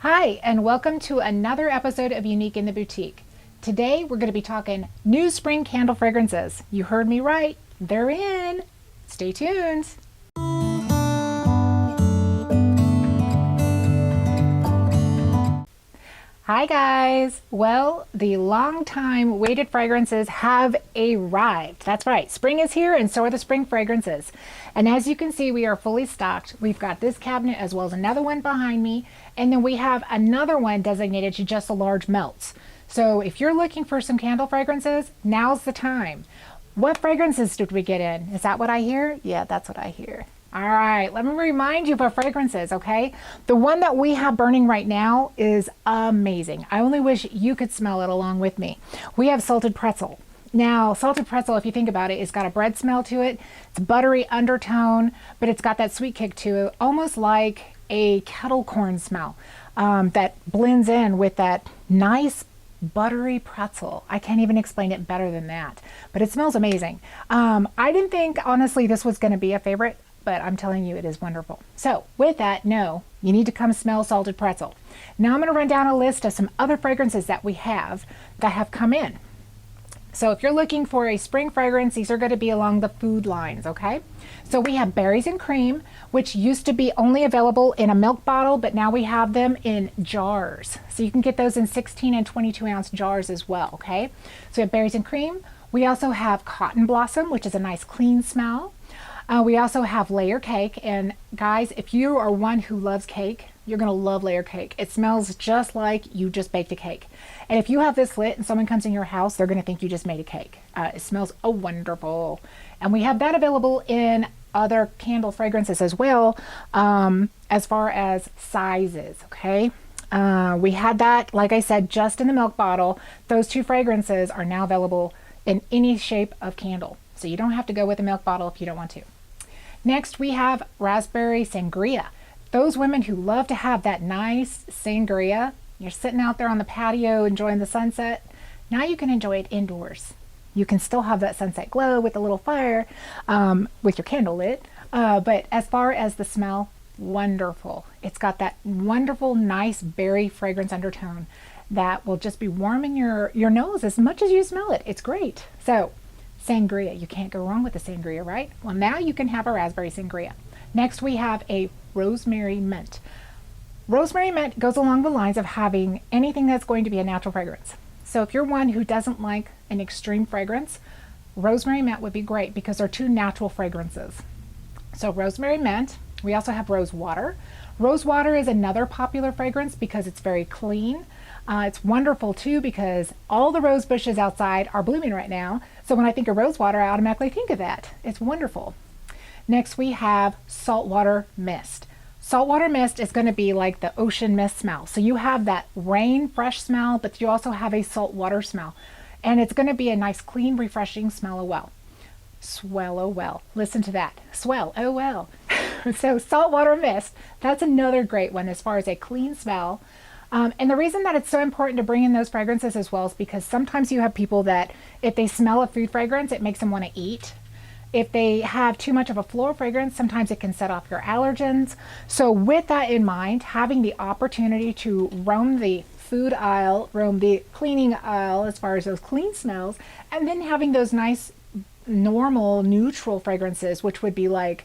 Hi, and welcome to another episode of Unique in the Boutique. Today, we're going to be talking new spring candle fragrances. You heard me right. They're in. Stay tuned. Hi guys. Well, the long time waited fragrances have arrived. That's right. Spring is here and so are the spring fragrances. And as you can see, we are fully stocked. We've got this cabinet as well as another one behind me. And then we have another one designated to just the large melts. So if you're looking for some candle fragrances, now's the time. What fragrances did we get in? Is that what I hear? Yeah, that's what I hear. All right, let me remind you of our fragrances, okay? The one that we have burning right now is amazing. I only wish you could smell it along with me. We have Salted Pretzel. Now, Salted Pretzel, if you think about it, it's got a bread smell to it. It's buttery undertone, but it's got that sweet kick to it, almost like a kettle corn smell that blends in with that nice buttery pretzel. I can't even explain it better than that, but it smells amazing. I didn't think, honestly, this was going to be a favorite, but I'm telling you, it is wonderful. So with that, no, you need to come smell Salted Pretzel. Now I'm going to run down a list of some other fragrances that we have that have come in. So if you're looking for a spring fragrance, these are going to be along the food lines, okay? So we have Berries and Cream, which used to be only available in a milk bottle, but now we have them in jars. So you can get those in 16 and 22 ounce jars as well, okay? So we have Berries and Cream. We also have Cotton Blossom, which is a nice clean smell. We also have Layer Cake, and guys, if you are one who loves cake, you're gonna love Layer Cake. It smells just like you just baked a cake. And if you have this lit and someone comes in your house, they're gonna think you just made a cake. It smells wonderful. And we have that available in other candle fragrances as well, as far as sizes, okay? We had that, like I said, just in the milk bottle. Those two fragrances are now available in any shape of candle. So you don't have to go with a milk bottle if you don't want to. Next, we have Raspberry Sangria. Those women who love to have that nice sangria, you're sitting out there on the patio enjoying the sunset. Now you can enjoy it indoors. You can still have that sunset glow with a little fire, with your candle lit. But as far as the smell, wonderful. It's got that wonderful, nice berry fragrance undertone that will just be warming your nose as much as you smell it. It's great. So, Sangria, you can't go wrong with the sangria, right? Well, now you can have a raspberry sangria. Next, we have a Rosemary Mint. Rosemary Mint goes along the lines of having anything that's going to be a natural fragrance. So if you're one who doesn't like an extreme fragrance, Rosemary Mint would be great because they're two natural fragrances. So Rosemary Mint, we also have Rose Water. Rose Water is another popular fragrance because it's very clean. It's wonderful too because all the rose bushes outside are blooming right now. So when I think of rose water, I automatically think of that. It's wonderful. Next we have Saltwater Mist. Saltwater Mist is going to be like the ocean mist smell. So you have that rain fresh smell, but you also have a salt water smell. And it's going to be a nice clean, refreshing smell oh well. Swell oh well. Listen to that. Swell oh well. So Saltwater Mist, that's another great one as far as a clean smell. And the reason that it's so important to bring in those fragrances as well is because sometimes you have people that if they smell a food fragrance, it makes them want to eat. If they have too much of a floral fragrance, sometimes it can set off your allergens. So with that in mind, having the opportunity to roam the food aisle, roam the cleaning aisle as far as those clean smells, and then having those nice, normal, neutral fragrances, which would be like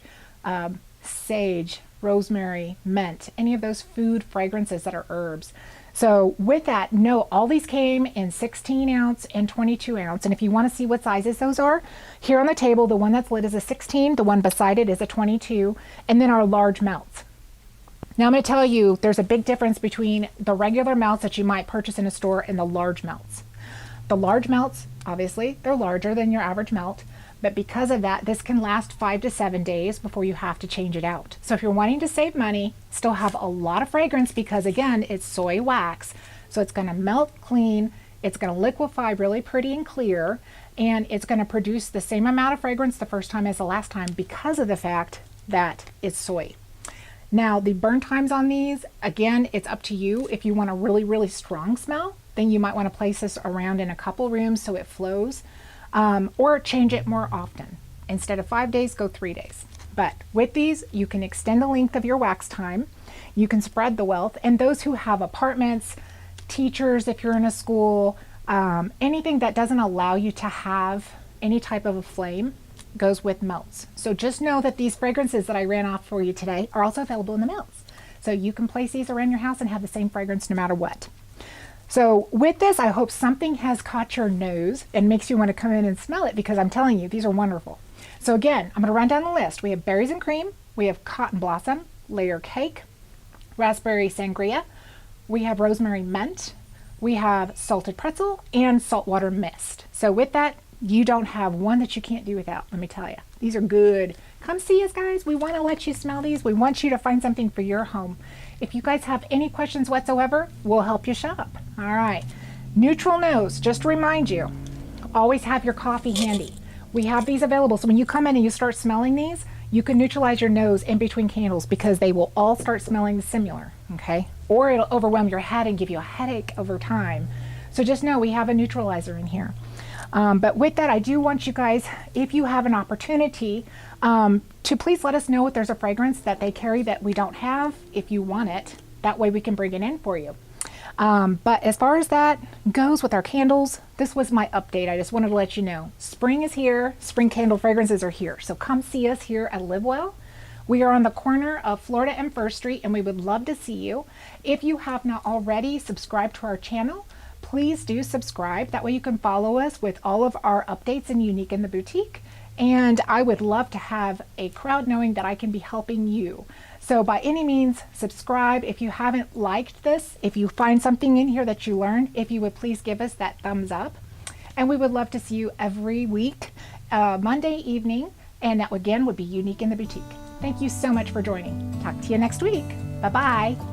sage, rosemary, mint, any of those food fragrances that are herbs. So with that, no, all these came in 16 ounce and 22 ounce. And if you want to see what sizes those are, here on the table, the one that's lit is a 16, the one beside it is a 22, and then our large melts. Now I'm going to tell you, there's a big difference between the regular melts that you might purchase in a store and the large melts. The large melts, obviously, they're larger than your average melt. But because of that, this can last 5 to 7 days before you have to change it out. So if you're wanting to save money, still have a lot of fragrance because again, it's soy wax. So it's gonna melt clean, it's gonna liquefy really pretty and clear, and it's gonna produce the same amount of fragrance the first time as the last time because of the fact that it's soy. Now the burn times on these, again, it's up to you. If you want a really, really strong smell, then you might wanna place this around in a couple rooms so it flows. Or change it more often. Instead of 5 days, go 3 days. But with these, you can extend the length of your wax time. You can spread the wealth. And those who have apartments, teachers, if you're in a school, anything that doesn't allow you to have any type of a flame goes with melts. So just know that these fragrances that I ran off for you today are also available in the melts. So you can place these around your house and have the same fragrance no matter what. So with this, I hope something has caught your nose and makes you want to come in and smell it, because I'm telling you, these are wonderful. So again, I'm going to run down the list. We have berries and cream, we have cotton blossom, layer cake, raspberry sangria, we have rosemary mint, we have salted pretzel, and saltwater mist. So with that, you don't have one that you can't do without, let me tell you. These are good. Come see us, guys. We want to let you smell these. We want you to find something for your home. If you guys have any questions whatsoever, we'll help you shop. All right. Neutral nose, just to remind you, always have your coffee handy. We have these available, so when you come in and you start smelling these, you can neutralize your nose in between candles, because they will all start smelling similar, okay? Or it'll overwhelm your head and give you a headache over time. So just know we have a neutralizer in here. But with that, I do want you guys, if you have an opportunity, to please let us know if there's a fragrance that they carry that we don't have, if you want it. That way we can bring it in for you. But as far as that goes with our candles, this was my update. I just wanted to let you know. Spring is here. Spring candle fragrances are here. So come see us here at Live Well. We are on the corner of Florida and First Street, and we would love to see you. If you have not already subscribed to our channel, please do subscribe. That way you can follow us with all of our updates and Unique in the Boutique. And I would love to have a crowd knowing that I can be helping you. So by any means, subscribe. If you haven't liked this, if you find something in here that you learned, if you would please give us that thumbs up. And we would love to see you every week, Monday evening. And that again would be Unique in the Boutique. Thank you so much for joining. Talk to you next week. Bye-bye.